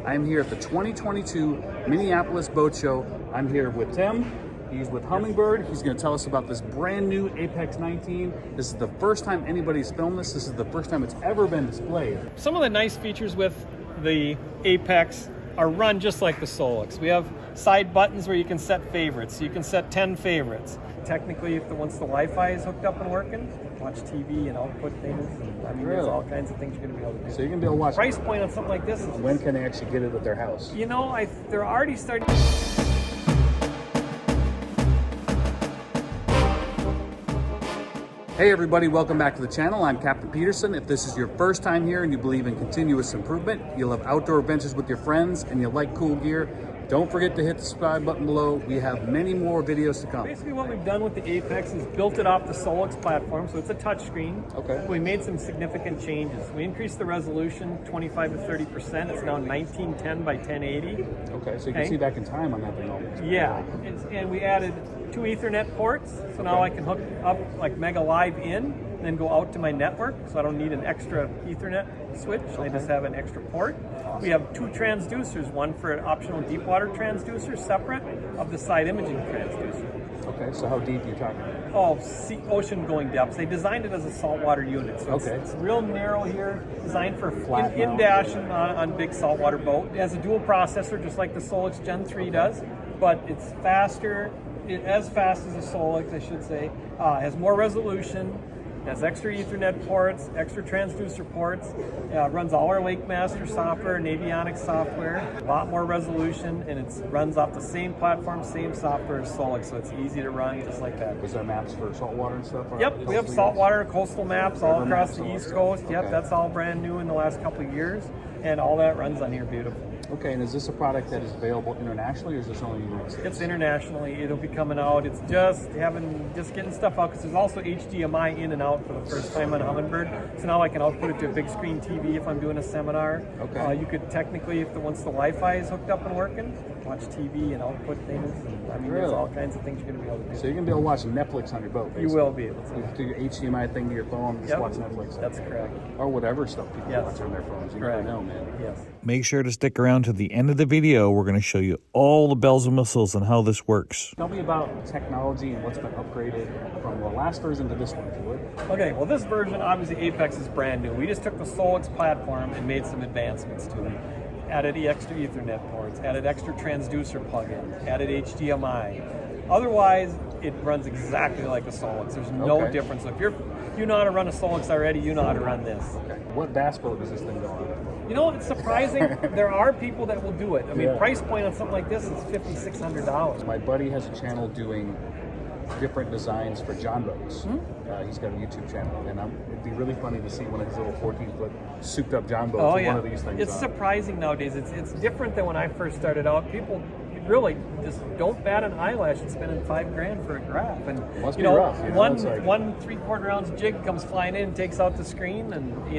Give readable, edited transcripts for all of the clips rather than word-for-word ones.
I'm here at the 2022 Minneapolis Boat Show. I'm here with Tim. He's with Hummingbird. He's going to tell us about this brand new Apex 19. This is the first time anybody's filmed this. This is the first time it's ever been displayed. Some of the nice features with the Apex are run just like the Solix. We have side buttons where you can set favorites. So you can set 10 favorites. Technically, once the Wi-Fi is hooked up and working, watch TV and output things. There's all kinds of things you're going to be able to do. So you're going to be able to watch. Price point on something like this is... When can they actually get it at their house? You know, they're already starting... Hey everybody, welcome back to the channel. I'm Capt Peterson. If this is your first time here and you believe in continuous improvement, you love outdoor adventures with your friends, and you like cool gear, don't forget to hit the subscribe button below. We have many more videos to come. Basically what we've done with the Apex is built it off the Solix platform, so it's a touchscreen. Okay. We made some significant changes. We increased the resolution 25 to 30%. It's now 1910 by 1080. Okay, so you can see back in time on that thing almost. Yeah, and we added 2 Ethernet ports, so now I can hook up like Mega Live in, then go out to my network, so I don't need an extra Ethernet switch. I just have an extra port. Awesome. We have 2 transducers, one for an optional deep water transducer separate of the side imaging transducer. Okay, so how deep are you talking? Oh, ocean going depths. They designed it as a saltwater unit, so it's real narrow here, designed for flat in-dash on big saltwater boat. It has a dual processor, just like the Solix Gen 3 does, but it's faster, as fast as the Solix, I should say. Has more resolution. Has extra Ethernet ports, extra transducer ports, runs all our LakeMaster software and avionics software, a lot more resolution, and it runs off the same platform, same software as Solix, so it's easy to run just like that. Is there maps for saltwater and stuff? Yep, we have saltwater, coastal maps all across the East Coast. Yep, that's all brand new in the last couple of years, and all that runs on here beautiful. Okay, and is this a product that is available internationally, or is this only in the United States? It's internationally. It'll be coming out. It's just getting stuff out, because there's also HDMI in and out for the first time on Hummingbird. So now I can output it to a big screen TV if I'm doing a seminar. Okay. You could technically, once the Wi-Fi is hooked up and working, watch TV and output things. There's all kinds of things you're going to be able to do. So you're going to be able to watch Netflix on your boat, basically. You will be able to. You do your HDMI thing to your phone, just watch Netflix. That's correct. Or whatever stuff people watch on their phones. You never know, man. Yes. Make sure to stick around to the end of the video. We're going to show you all the bells and whistles and how this works. Tell me about technology and what's been upgraded from the last version to this one, if you would. Okay, well this version, obviously Apex is brand new. We just took the Solix platform and made some advancements to it. Added extra Ethernet ports, added extra transducer plugins, added HDMI. Otherwise, it runs exactly like a Solix. There's no difference. So if you know how to run a Solix already, you know how to run this. Okay. What bass boat does this thing go on? You know, it's surprising. There are people that will do it. Price point on something like this is $5,600. My buddy has a channel doing different designs for John boats. He's got a YouTube channel, and it'd be really funny to see one of his little 14-foot souped-up John boats with one of these things. It's surprising nowadays. It's different than when I first started out. People really just don't bat an eyelash and spending $5,000 for a graph. And must be rough, one 3/4 ounce jig comes flying in, takes out the screen, and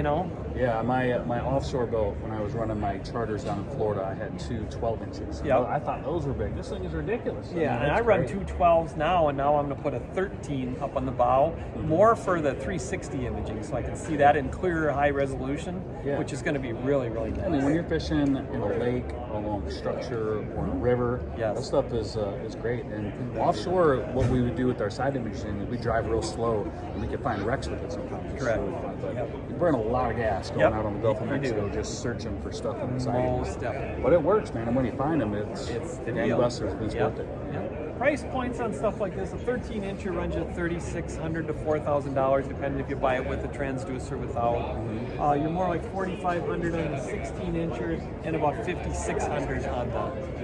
Yeah, my offshore boat, when I was running my charters down in Florida, I had 2 12 inches. Yeah, I thought those were big. This thing is ridiculous. Yeah, and I run 2 12s now, and now I'm going to put a 13 up on the bow, more for the 360 imaging, so I can see that in clearer, high resolution, which is going to be really, really nice. When you're fishing in a lake, along a structure, or in a river, that stuff is great. And offshore, what we would do with our side imaging is we drive real slow, and we could find wrecks with it sometimes. Correct. Really fun, but we burn a lot of gas going out on the Gulf of Mexico just searching for stuff on the side. Most definitely. But it works, man. And when you find them, it's gangbusters. It's worth it. Price points on stuff like this, a 13-incher runs you $3,600 to $4,000, depending if you buy it with a transducer without. You're more like $4,500 on the 16-inchers and about $5,600 on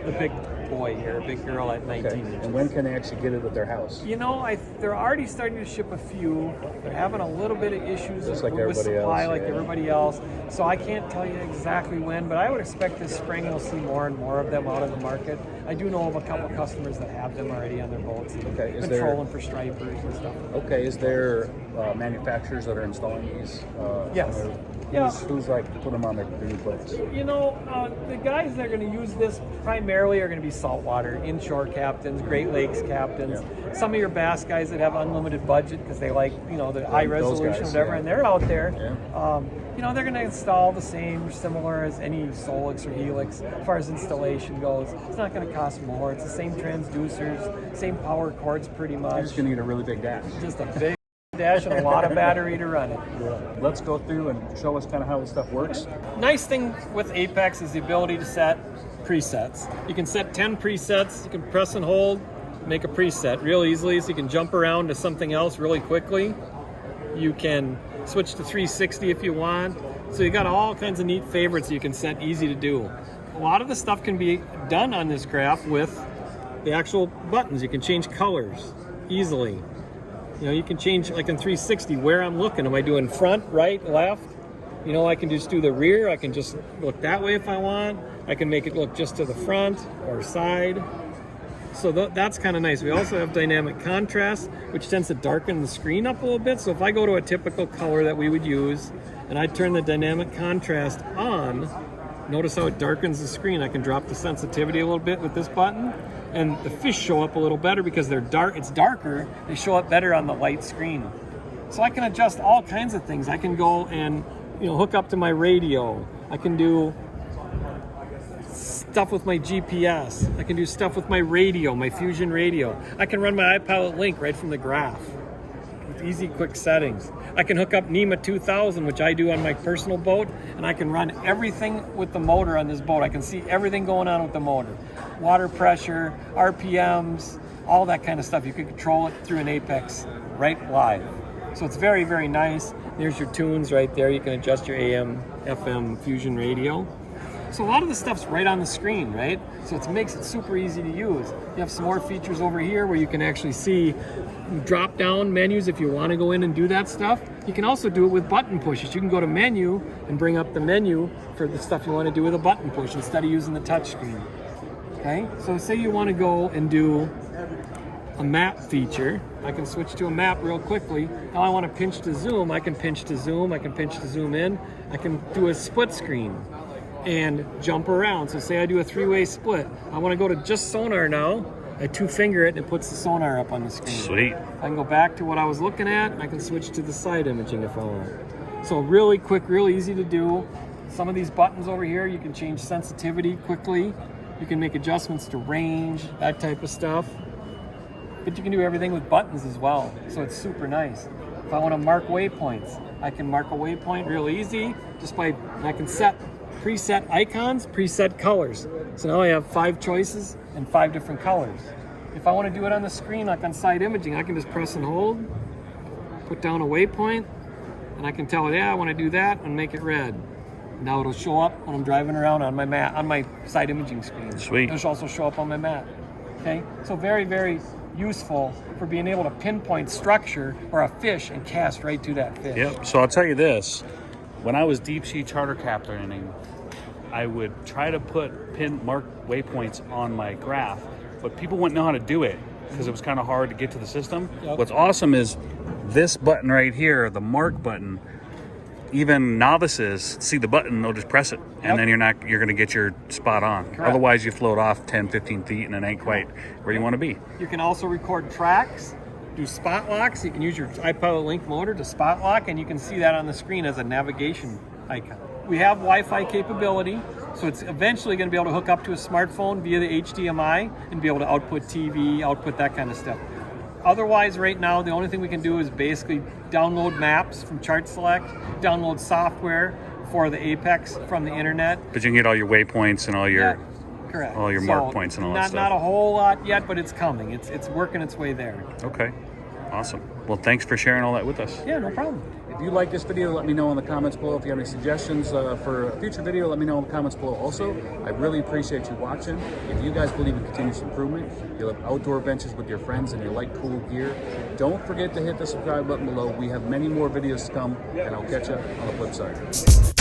the big boy here, a big girl at 19 inches. And when can they actually get it at their house? You know, they're already starting to ship a few. They're having a little bit of issues just like with supply, like everybody else. So I can't tell you exactly when, but I would expect this spring we'll see more and more of them out in the market. I do know of a couple customers that have them already on their boats. Trolling for stripers and stuff. Okay, is there manufacturers that are installing these? Yes. Who's like put them on their new boats? You know, the guys that are going to use this primarily are going to be saltwater, inshore captains, Great Lakes captains, some of your bass guys that have unlimited budget because they like, you know, the high resolution, guys, whatever, and they're out there. You know, they're going to install the same, similar as any Solix or Helix as far as installation goes. It's not going to cost more. It's the same transducers, same power cords pretty much. You're just going to need a really big dash. Just a big dash and a lot of battery to run it. Let's go through and show us kind of how this stuff works. Nice thing with Apex is the ability to set presets. You can set 10 presets. You can press and hold, make a preset real easily, so you can jump around to something else really quickly. You can switch to 360 if you want. So you got all kinds of neat favorites you can set easy to do. A lot of the stuff can be done on this craft with the actual buttons. You can change colors easily. You know, you can change, like in 360, where I'm looking. Am I doing front, right, left? You know, I can just do the rear. I can just look that way if I want. I can make it look just to the front or side. So that's kind of nice. We also have dynamic contrast, which tends to darken the screen up a little bit. So if I go to a typical color that we would use, and I turn the dynamic contrast on, notice how it darkens the screen. I can drop the sensitivity a little bit with this button, and the fish show up a little better because they're dark. It's darker. They show up better on the light screen. So I can adjust all kinds of things. I can go and, you know, hook up to my radio. I can do stuff with my GPS. I can do stuff with my radio, my Fusion radio. I can run my iPilot Link right from the graph with easy, quick settings. I can hook up NEMA 2000, which I do on my personal boat, and I can run everything with the motor on this boat. I can see everything going on with the motor. Water pressure, RPMs, all that kind of stuff. You can control it through an Apex right live. So it's very, very nice. There's your tunes right there. You can adjust your AM, FM Fusion radio. So a lot of the stuff's right on the screen, right? So it makes it super easy to use. You have some more features over here where you can actually see drop-down menus if you want to go in and do that stuff. You can also do it with button pushes. You can go to menu and bring up the menu for the stuff you want to do with a button push instead of using the touch screen. Okay, so say you want to go and do a map feature. I can switch to a map real quickly. Now I want to pinch to zoom. I can pinch to zoom. I can pinch to zoom in. I can do a split screen and jump around. So say I do a three-way split. I want to go to just sonar now. I two-finger it and it puts the sonar up on the screen. Sweet. I can go back to what I was looking at. I can switch to the side imaging if I want. So really quick, real easy to do. Some of these buttons over here, you can change sensitivity quickly. You can make adjustments to range, that type of stuff. But you can do everything with buttons as well. So it's super nice. If I want to mark waypoints, I can mark a waypoint real easy just by, I can set preset icons, preset colors. So now I have 5 choices and 5 different colors. If I want to do it on the screen, like on side imaging, I can just press and hold, put down a waypoint, and I can tell it, yeah, I want to do that, and make it red. Now it'll show up when I'm driving around on my map, on my side imaging screen. Sweet. It'll also show up on my map. Okay, so very, very useful for being able to pinpoint structure or a fish and cast right to that fish. Yep. So I'll tell you this. When I was deep sea charter captaining, I would try to put mark waypoints on my graph, but people wouldn't know how to do it because it was kind of hard to get to the system. Yep. What's awesome is this button right here, the mark button. Even novices see the button, they'll just press it, and then you're going to get your spot on. Correct. Otherwise, you float off 10, 15 feet, and it ain't quite where you want to be. You can also record tracks, do spot locks. You can use your iPilot Link motor to spot lock, and you can see that on the screen as a navigation icon. We have Wi-Fi capability, so it's eventually going to be able to hook up to a smartphone via the HDMI and be able to output TV, output that kind of stuff. Otherwise, right now, the only thing we can do is basically download maps from Chart Select, download software for the Apex from the internet. But you can get all your waypoints and all your correct. all your mark points and all that stuff. Not a whole lot yet, but it's coming. It's working its way there. Okay, awesome. Well, thanks for sharing all that with us. Yeah, no problem. If you like this video, let me know in the comments below. If you have any suggestions for a future video, let me know in the comments below also. I really appreciate you watching. If you guys believe in continuous improvement, you love outdoor adventures with your friends, and you like cool gear, don't forget to hit the subscribe button below. We have many more videos to come, and I'll catch you on the flip side.